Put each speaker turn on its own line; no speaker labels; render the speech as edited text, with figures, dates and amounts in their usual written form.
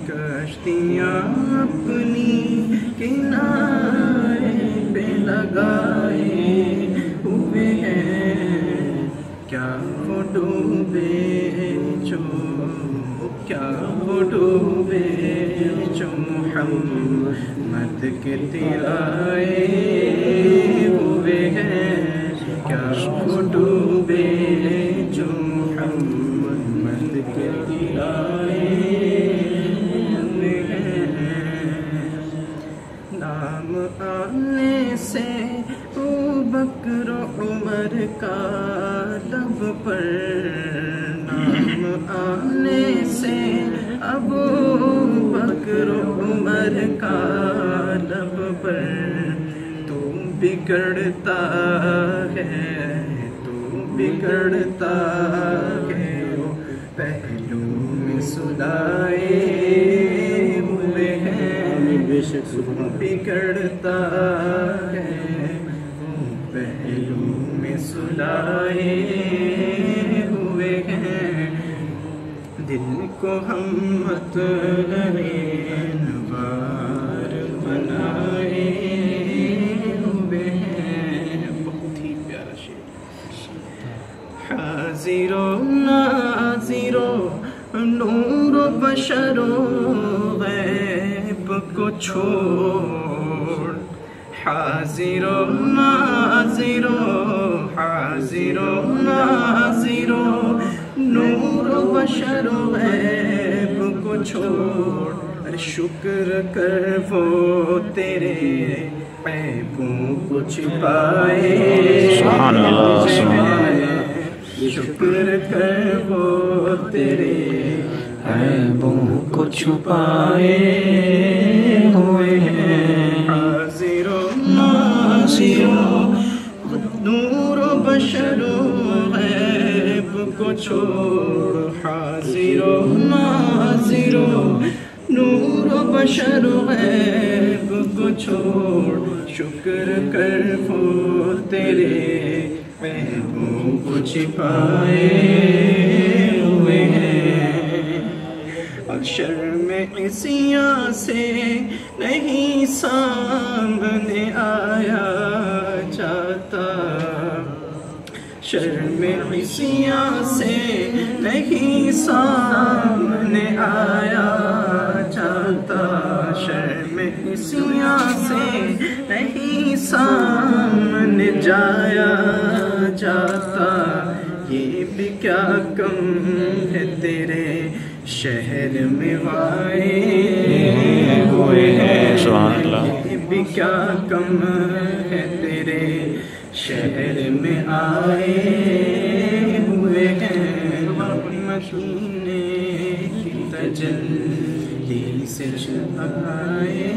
کشتیاں اپنی کنارے پہ لگائے ہوئے ہیں، کیا وہ ڈوبے جو محمد کے تیرائے ہوئے ہیں، کیا وہ ڈوبے جو محمد کے تیرائے ہوئے ہیں۔ نام آنے سے ابوبکر عمر کا لب پر، نام آنے سے ابوبکر عمر کا لب پر، تو بگڑتا ہے وہ پہلو میں سلائے ہوئے ہیں، بگڑتا ہے وہ پہلو میں سلائے ہوئے ہیں، دل کو ہم مطلب انوار بنائے ہوئے ہیں۔ بہت ہی پیارا شعر۔ حاضر و ناظر و نور و بشر و غیب کو چھوڑ، حاضر و ناظر و نور و بشر و غیب کو چھوڑ، ارے شکر کر وہ تیرے عیبوں کو چھپائے،
سبحان اللہ،
شکر کر وہ تیرے عیبوں کو چھپائے ہوئے ہیں، حاضر و ناظر و نور و بشر و غیب کو چھوڑ، حاضر و ناظر و نور و بشر و غیب کو چھوڑ، شکر کر وہ تیرے عیبوں کو چھپائے ہوئے ہیں، اور شرم عصیاں سے نہیں سامنے آیا جاتا، شرم عصیاں سے نہیں سامنے آیا جاتا، شرم عصیاں سے نہیں سامنے جایا جاتا، یہ بھی کیا کم ہے تیرے شہر میں وائے ہوئے ہیں،
سبحان اللہ،
یہ بھی کیا کم ہے تیرے شہر میں آئے ہوئے ہیں، مدینے کی تجلی سے چھپائے